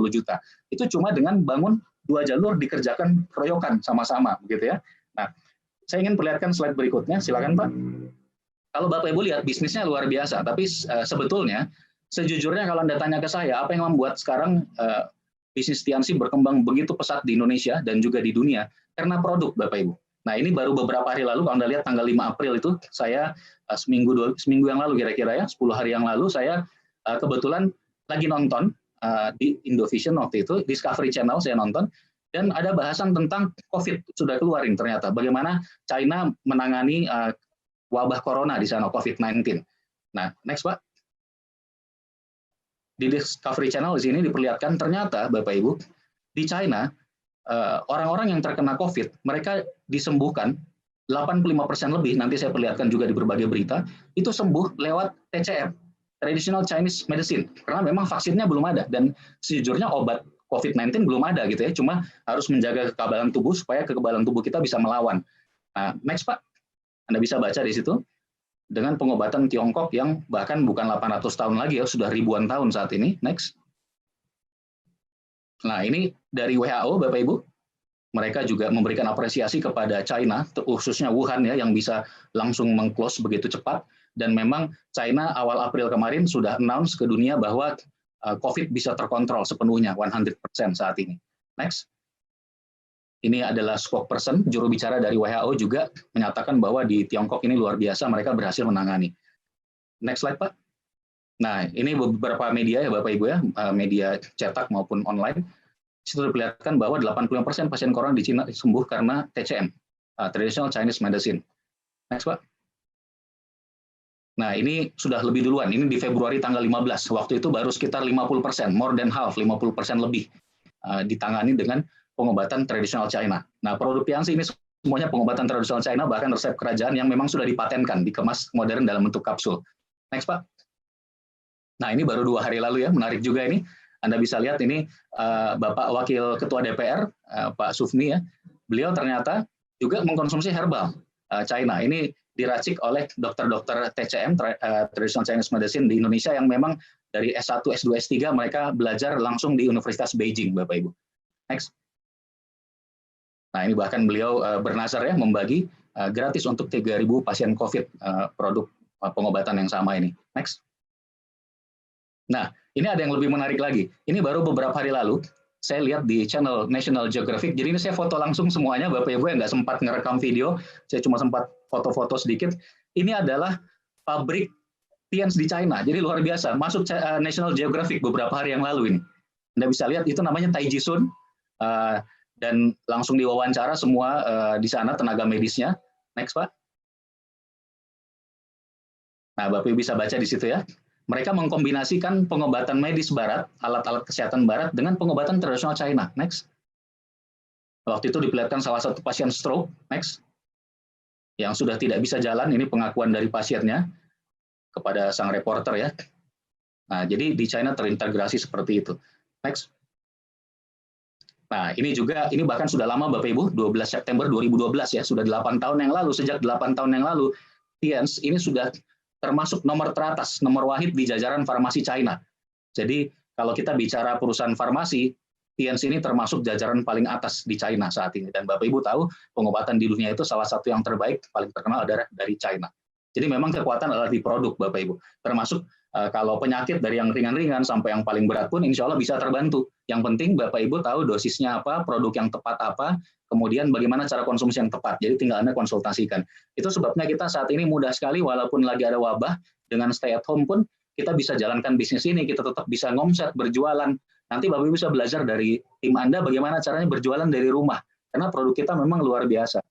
10 juta. Itu cuma dengan bangun 2 jalur dikerjakan keroyokan sama-sama, begitu ya. Nah, saya ingin perlihatkan slide berikutnya, silakan Pak. Kalau Bapak Ibu lihat bisnisnya luar biasa, tapi sebetulnya sejujurnya kalau Anda tanya ke saya, apa yang membuat sekarang bisnis Tianxi berkembang begitu pesat di Indonesia dan juga di dunia? Karena produk, Bapak Ibu. Nah, ini baru beberapa hari lalu, kalau Anda lihat tanggal 5 April itu, saya seminggu yang lalu kira-kira ya, 10 hari yang lalu, saya kebetulan lagi nonton di Indovision waktu itu, Discovery Channel saya nonton, dan ada bahasan tentang COVID, sudah keluarin ternyata, bagaimana China menangani wabah corona di sana, COVID-19. Nah, next Pak. Di Discovery Channel di sini diperlihatkan ternyata, Bapak Ibu, di China, orang-orang yang terkena COVID, mereka disembuhkan 85% lebih, nanti saya perlihatkan juga di berbagai berita, itu sembuh lewat TCM, Traditional Chinese Medicine, karena memang vaksinnya belum ada, dan sejujurnya obat COVID-19 belum ada gitu ya, cuma harus menjaga kekebalan tubuh supaya kekebalan tubuh kita bisa melawan. Nah, next Pak, Anda bisa baca di situ, dengan pengobatan Tiongkok yang bahkan bukan 800 tahun lagi ya, sudah ribuan tahun saat ini. Next. Nah, ini dari WHO, Bapak Ibu. Mereka juga memberikan apresiasi kepada China, khususnya Wuhan ya, yang bisa langsung meng-close begitu cepat. Dan memang China awal April kemarin sudah announce ke dunia bahwa COVID bisa terkontrol sepenuhnya, 100% saat ini. Next. Ini adalah spokesperson, juru bicara dari WHO juga menyatakan bahwa di Tiongkok ini luar biasa, mereka berhasil menangani. Next slide, Pak. Nah, ini beberapa media ya Bapak Ibu ya, media cetak maupun online. Di situ diperlihatkan bahwa 85% pasien corona di Cina sembuh karena TCM, Traditional Chinese Medicine. Next, Pak. Nah, ini sudah lebih duluan, ini di Februari tanggal 15, waktu itu baru sekitar 50%, more than half, 50% lebih ditangani dengan pengobatan tradisional China. Nah, produk Tianxi ini semuanya pengobatan tradisional China, bahkan resep kerajaan yang memang sudah dipatenkan, dikemas modern dalam bentuk kapsul. Next, Pak. Nah, ini baru 2 hari lalu ya, menarik juga ini. Anda bisa lihat ini Bapak Wakil Ketua DPR, Pak Sufmi ya, beliau ternyata juga mengkonsumsi herbal China. Ini diracik oleh dokter-dokter TCM, Traditional Chinese Medicine di Indonesia yang memang dari S1, S2, S3 mereka belajar langsung di Universitas Beijing, Bapak Ibu. Next. Nah, ini bahkan beliau bernazar ya, membagi gratis untuk 3.000 pasien COVID produk pengobatan yang sama ini. Next. Nah, ini ada yang lebih menarik lagi. Ini baru beberapa hari lalu, saya lihat di channel National Geographic, jadi ini saya foto langsung semuanya, Bapak Ibu yang nggak sempat ngerekam video, saya cuma sempat foto-foto sedikit. Ini adalah pabrik Tianxi di China, jadi luar biasa, masuk National Geographic beberapa hari yang lalu ini. Anda bisa lihat, itu namanya Taijisun, dan langsung diwawancara semua di sana tenaga medisnya. Next, Pak. Nah, Bapak Ibu bisa baca di situ ya. Mereka mengkombinasikan pengobatan medis barat, alat-alat kesehatan barat, dengan pengobatan tradisional China. Next. Waktu itu diperlihatkan salah satu pasien stroke. Next. Yang sudah tidak bisa jalan, ini pengakuan dari pasiennya kepada sang reporter ya. Nah, jadi di China terintegrasi seperti itu. Next. Nah, ini juga, ini bahkan sudah lama Bapak Ibu, 12 September 2012 ya, sudah 8 tahun yang lalu, sejak 8 tahun yang lalu, Tianxi ini sudah termasuk nomor teratas, nomor wahid di jajaran farmasi China. Jadi, kalau kita bicara perusahaan farmasi, Tianxi ini termasuk jajaran paling atas di China saat ini. Dan Bapak Ibu tahu, pengobatan di dunia itu salah satu yang terbaik, paling terkenal adalah dari China. Jadi memang kekuatan adalah di produk, Bapak Ibu. Termasuk kalau penyakit dari yang ringan-ringan sampai yang paling berat pun insya Allah bisa terbantu. Yang penting Bapak Ibu tahu dosisnya apa, produk yang tepat apa, kemudian bagaimana cara konsumsi yang tepat. Jadi tinggal Anda konsultasikan. Itu sebabnya kita saat ini mudah sekali walaupun lagi ada wabah, dengan stay at home pun kita bisa jalankan bisnis ini, kita tetap bisa ngomset, berjualan. Nanti Bapak Ibu bisa belajar dari tim Anda bagaimana caranya berjualan dari rumah. Karena produk kita memang luar biasa.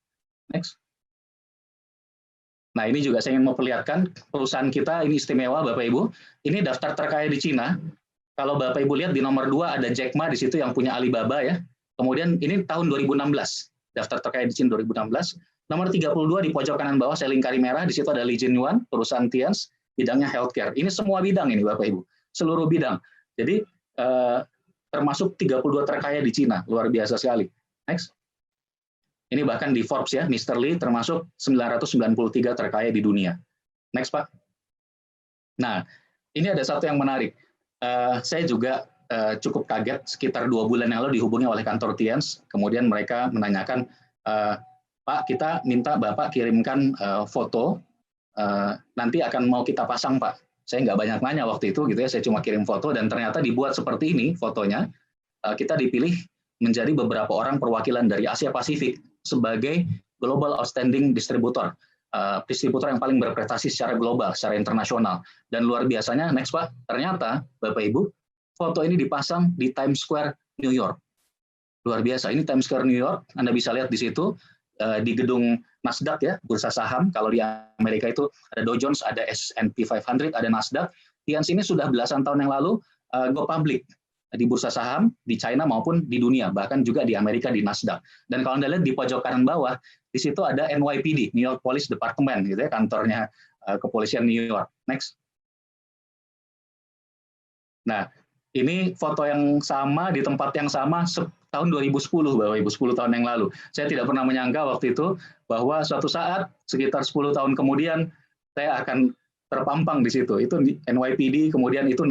Next. Nah, ini juga saya ingin memperlihatkan perusahaan kita, ini istimewa Bapak Ibu. Ini daftar terkaya di Cina. Kalau Bapak Ibu lihat di nomor 2 ada Jack Ma di situ yang punya Alibaba ya. Kemudian ini tahun 2016, daftar terkaya di Cina 2016. Nomor 32 di pojok kanan bawah saya lingkari merah, di situ ada Li Jinyuan, perusahaan Tianxi, bidangnya healthcare. Ini semua bidang ini Bapak Ibu, seluruh bidang. Jadi termasuk 32 terkaya di Cina, luar biasa sekali. Next. Ini bahkan di Forbes ya, Mr. Lee termasuk 993 terkaya di dunia. Next, Pak. Nah, ini ada satu yang menarik. Saya juga cukup kaget, sekitar 2 bulan yang lalu dihubungi oleh kantor TIANS, kemudian mereka menanyakan, Pak, kita minta Bapak kirimkan foto, nanti akan mau kita pasang Pak. Saya nggak banyak nanya waktu itu, gitu ya, saya cuma kirim foto, dan ternyata dibuat seperti ini fotonya. Kita dipilih menjadi beberapa orang perwakilan dari Asia Pasifik sebagai Global Outstanding Distributor, distributor yang paling berprestasi secara global, secara internasional. Dan luar biasanya, next Pak, ternyata Bapak Ibu, foto ini dipasang di Times Square, New York. Luar biasa, ini Times Square, New York, Anda bisa lihat di situ, di gedung Nasdaq ya, bursa saham. Kalau di Amerika itu ada Dow Jones, ada S&P 500, ada Nasdaq. TIANS ini sudah belasan tahun yang lalu go public di bursa saham di China maupun di dunia, bahkan juga di Amerika di Nasdaq. Dan kalau Anda lihat di pojok kanan bawah, di situ ada NYPD, New York Police Department, gitu ya, kantornya kepolisian New York. Next. Nah, ini foto yang sama di tempat yang sama tahun 2010, Bapak Ibu, 10 tahun yang lalu. Saya tidak pernah menyangka waktu itu bahwa suatu saat sekitar 10 tahun kemudian saya akan terpampang di situ. Itu NYPD, kemudian itu